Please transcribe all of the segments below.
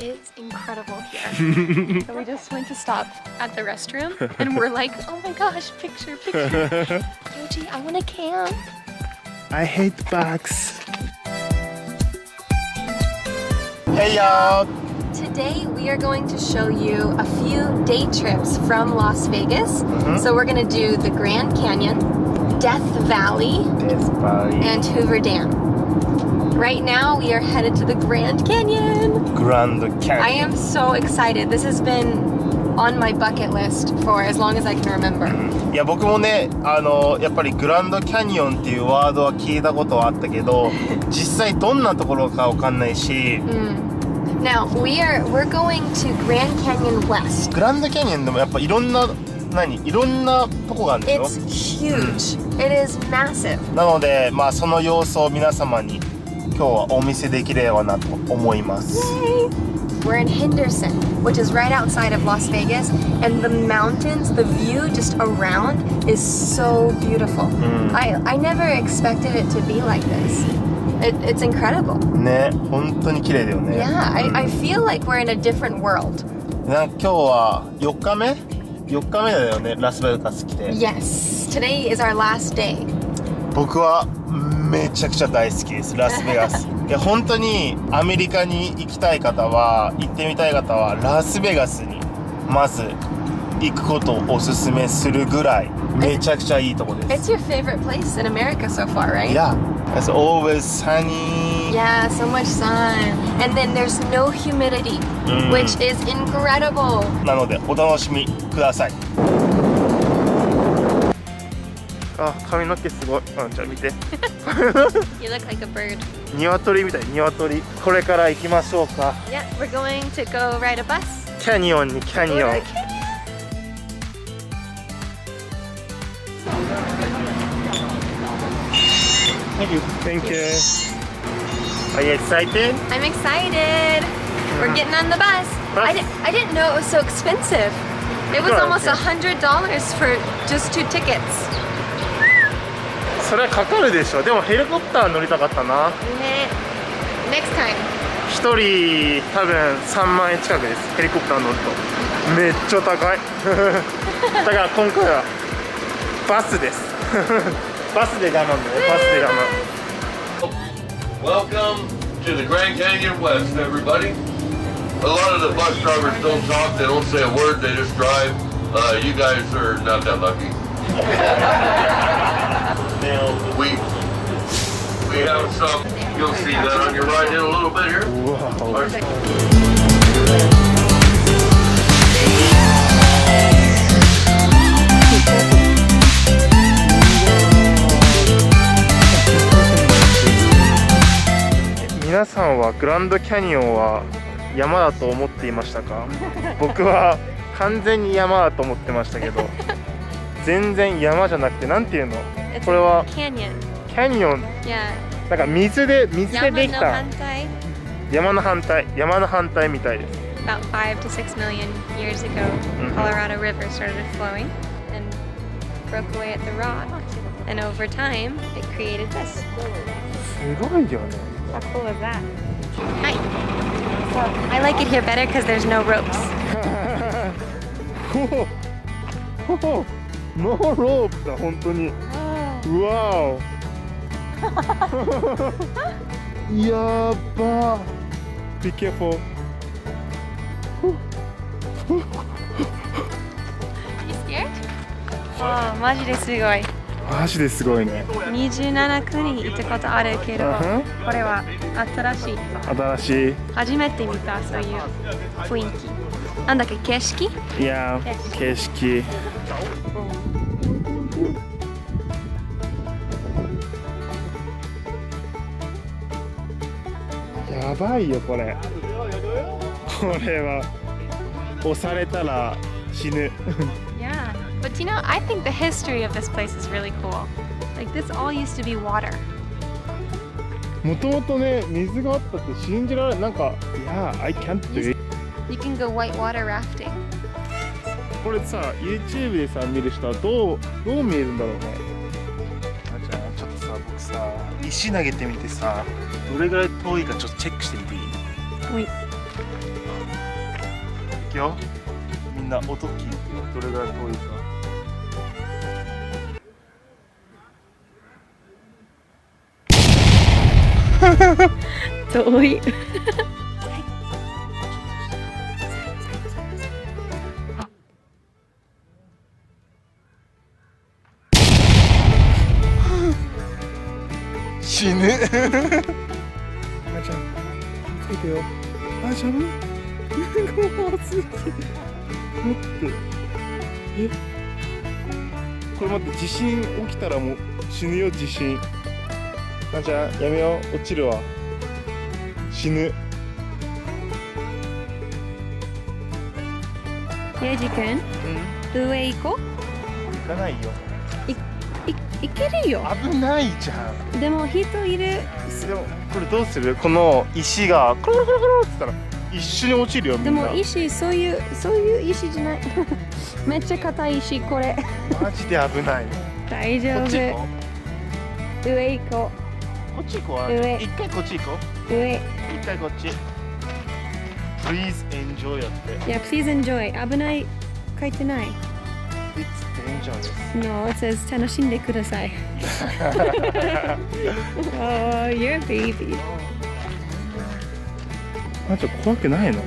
is incredible here. So we just went to stop at the restroom and we're like, oh my gosh, picture. Ryoji, I want to camp. I hate bugs. Hey y'all! Today we are going to show you a few day trips from Las Vegas. So we're going to do the Grand Canyon, Death Valley, and Hoover Dam. Right now we are headed to the Grand Canyon. Grand Canyon. I am so excited. This has been on my bucket list for as long as I can remember. いや僕もねやっぱりグランドキャニオンっていうワードは聞いたことはあったけど実際どんなところかわかんないし、Now we're going to Grand Canyon West. グランドキャニオンでもやっぱいろんなとこがあるんでしょ。 It's huge. It is massive. なのでまあその様子を皆様に今日はお見せできればなと思います。We're in Henderson, which is right outside of Las Vegas, and the mountains, the view just around is so beautiful. I never expected it to be like this. It's incredible. ね、本当に綺麗だよね。Yeah, I feel like we're in a different world. 今日は4日目だよね、ラスベガス来て。Yes, today is our last day. 僕はめちゃくちゃ大好きです、ラスベガス。いや本当にアメリカに行きたい方は行ってみたい方はラスベガスにまず行くことをおすすめするぐらいめちゃくちゃいいとこです。 It's your favorite place in America so far, right? Yeah, it's always sunny. Yeah, so much sun. And then there's no humidity, which is incredible. なのでお楽しみください。あ、髪の毛すごい。じゃあ見て。You look like a bird. 鶏みたい、鶏。これから行きましょうか。Yeah, we're going to go ride a bus. キャニオンにキャニオン。Thank you. Are you excited? I'm excited. We're getting on the bus. I didn't know it was so expensive. It was almost $100 for just 2 tickets. それはかかるでしょ。でもヘリコプター乗りたかったな。Next time. 1人多分3万円近くです。ヘリコプター乗るとめっちゃ高い。だから今回はバスです。バスで我慢だよ。バスで我慢。Welcome to the Grand Canyon West, everybody. A lot of the bus drivers don't talk, they don't say a word, they just drive. You guys are not that lucky. We have some, you'll see that on your ride in a little bit here. Wow.皆さんはグランドキャニオンは山だと思っていましたか？僕は完全に山だと思ってましたけど全然山じゃなくてなんていうの？これはキャニオン。なんか水でできた山の反対みたいです。About 5 to 6 million years ago, Colorado River started flowing and broke away at the rock, and over time it created this. すごいよね。How cool is that? Hi. So I like it here better because there's no ropes. No rope だ本当に。わお。やば。Be careful. You scared? わあ、マジですごい。マジですごいね。27国行ったことあるけど、これは新しい。初めて見たそういう雰囲気。なんだっけ、景色？いや、景色。やばいよこれ。これは押されたら死ぬ。Yeah, but you know, I think the history of this place is really cool. Like this all used to be water. もともとね、水があったって信じられない。なんか、Yeah, I can't do it. You can go whitewater rafting. これさ、YouTube でさ、見る人はどう見えるんだろうね。じゃあ、ちょっとさ、僕さ、石投げてみてさ、どれぐらい遠いかちょっとチェックしてみていい？はい。いくよ。みんな音聞いてよ。どれぐらい遠いか。遠い。死ぬ。あーちゃん、ついてよ。大丈夫？怖すぎる。待って。え？これ待って、地震起きたらもう死ぬよ、地震。あーちゃん、やめよう。落ちるわ。死ぬ。ゆうじくん、上行こう。行かないよ。行けるよ。危ないじゃん。でも人いる。でもこれどうする？この石がコロコロコロコロって言ったら一緒に落ちるよみんな。でも石そういう石じゃない。めっちゃ硬い石これ。マジで危ない。大丈夫。こっち行こう。上行ここっち行こう。上一回こっち行こう。上。う。一回こっち。Please enjoy やって。いや、please enjoy。危ない書いてない。It's dangerous. No, it says 楽しんでください。Oh, you're a baby. あんちゃん怖くないの？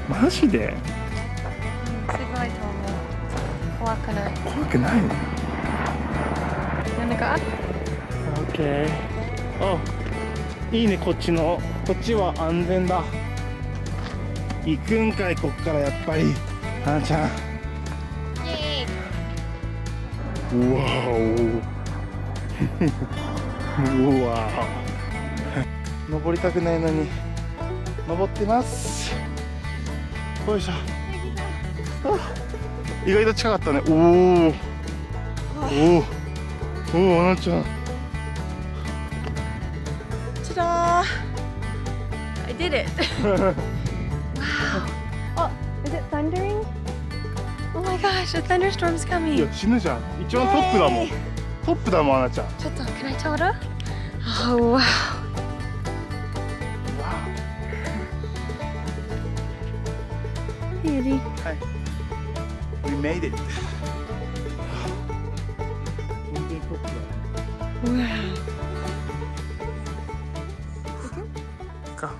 マジで？すごいと思う。怖くない。怖くないの？なんか、OK。あ、いいね、こっちの。こっちは安全だ。行くんかい、こっからやっぱり。あんちゃん。うわお。うわお。登りたくないのに登ってます。よいしょ。意外と近かったね。おお。おお、あなちゃん。Ta-da! I did it. Wow. Oh, is it thundering? Oh my gosh, a thunderstorm's い coming. や、死ぬじゃん。一番トップだもん。トップだもん、あなちゃん。ちょっと、can I total? Oh wow. Hey, Eddie. はい。We made it. 本当にトップだね。Wow. か。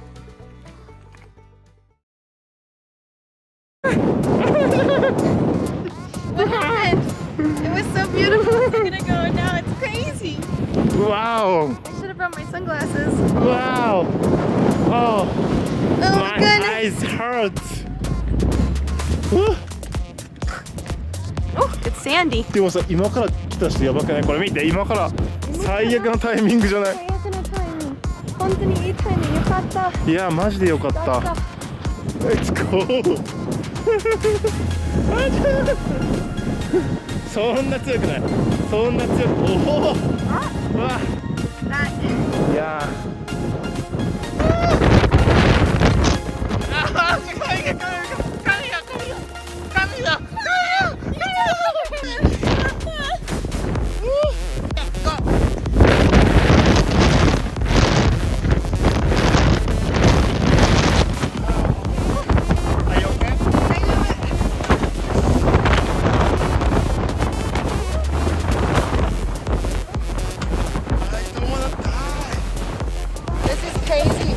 What happened? It was so beautiful a second ago, and now it's crazy. わお。 I should have brought my sunglasses. わお。Oh, Oh my goodness. eyes hurt. Oh, it's sandy. でもさ、今から来た人やばくない？これ見て、今から最悪のタイミングじゃない？最悪のタイミング。本当にいいタイミング。よかった。いや、マジでよかった。Let's go. そんな強くない。そんな強く。おお。うわ。いやー。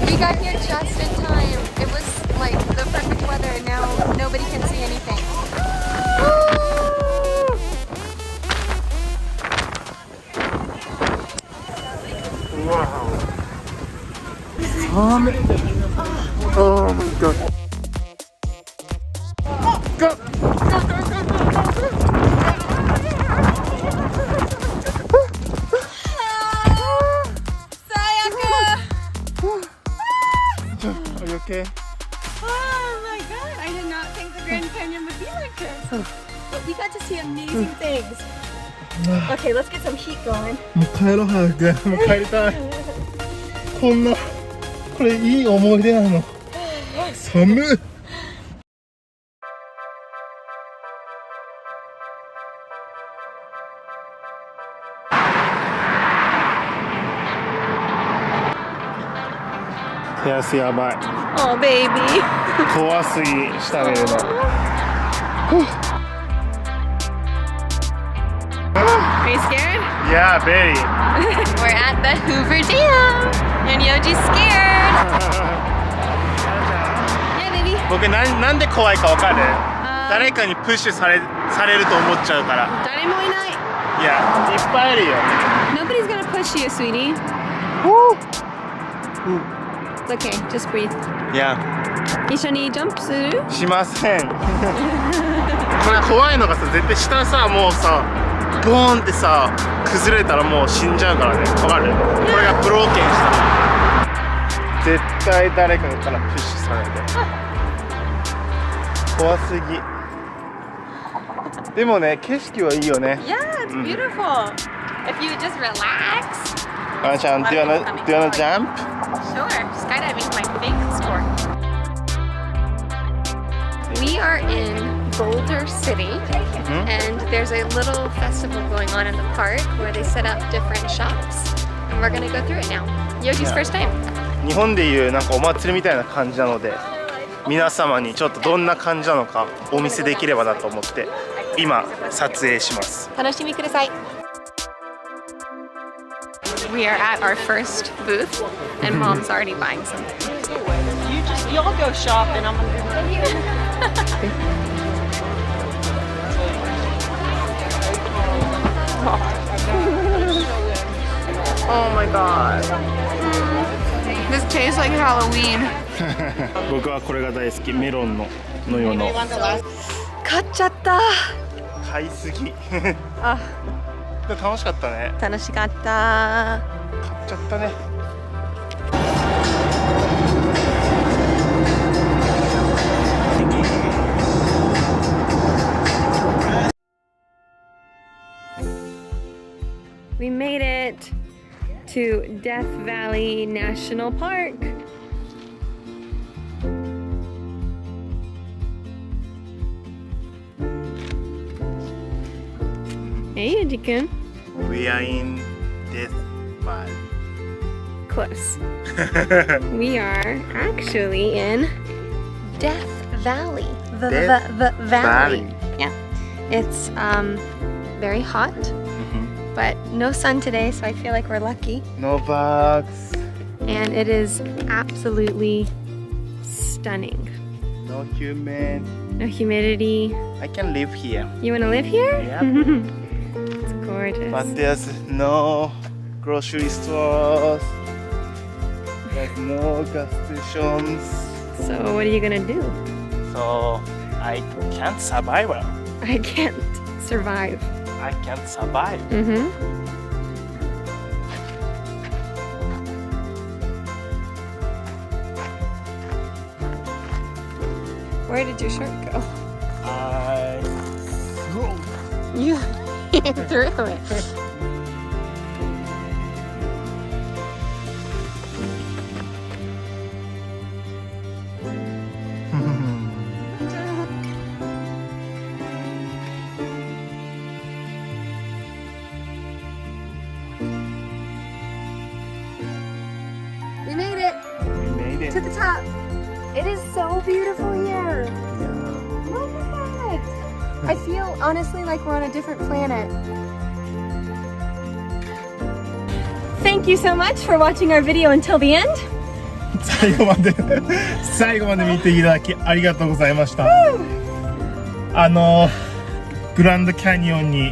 We got here just in time. It was like the perfect weather, and now nobody can see anything. Wow. Oh my god. Go. Are you okay? Oh my god, I did not think the Grand Canyon would be like this. But we got to see amazing things. Okay, let's get some heat going. もう帰ろう、早く。もう帰りたい。こんな、これいい思い出なの。寒い。手汗やばい。Oh, baby. 怖すぎ、下見るの。Are you scared? Yeah, very. We're at the Hoover Dam, and Ryoji's scared. Yeah, baby. 僕なんで怖いかわかる？誰かにプッシュされると思っちゃうから。誰もいない。いや、いっぱいいるよ。Nobody's gonna push you, sweetie. It's okay, just breathe. いや、一緒にジャンプする？しません。これ怖いのがさ、絶対下さ、もうさ、ボーンってさ、崩れたらもう死んじゃうからね。わかる？これがブローケンしたら絶対誰かからプッシュされて。怖すぎ。でもね、景色はいいよね。Yeah, it's beautiful. If you just relax. あなちゃん、do you wanna jump? Sure, skydiving is my favorite sport. We are in Boulder City, and there's a little festival going on in the park where they set up different shops, and we're gonna go through it now. Ryoji's first time. 日本でいうなんかお祭りみたいな感じなので、皆様にちょっとどんな感じなのかお見せできればなと思って今撮影します。楽しみください。We are at our first booth, and Mom's already buying something. Y'all go shop and I'm gonna do Oh my god. This tastes like Halloween. 僕はこれが大好き、メロンのような。買っちゃった。買いすぎ。あ、楽しかったね。楽しかった。買っちゃったね。We made it to Death Valley National Park. Hey, Yuji-kun. We are in Death Valley. Close. We are actually in Death Valley. The valley. Yeah. It's very hot. But no sun today, so I feel like we're lucky. No bugs. And it is absolutely stunning. No human. No humidity. I can live here. You want to live here? Yeah. It's gorgeous. But there's no grocery stores. There's no gas stations. So what are you gonna do? So I can't survive. I can't survive. I can't survive. Where did your shirt go? I You threw it. We made it made it. to the top. It is so beautiful here. Look at that. I feel honestly like we're on a different planet. Thank you so much for watching our video until the end. 最後まで見ていただきありがとうございました。グランドキャニオンに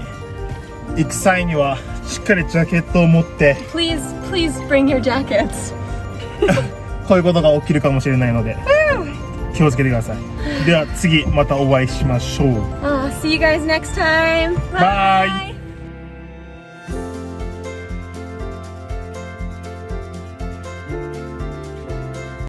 行く際にはしっかりジャケットを持って Please bring your jackets. こういうことが起きるかもしれないので気をつけてください。では次またお会いしましょう。See you guys next time. Bye.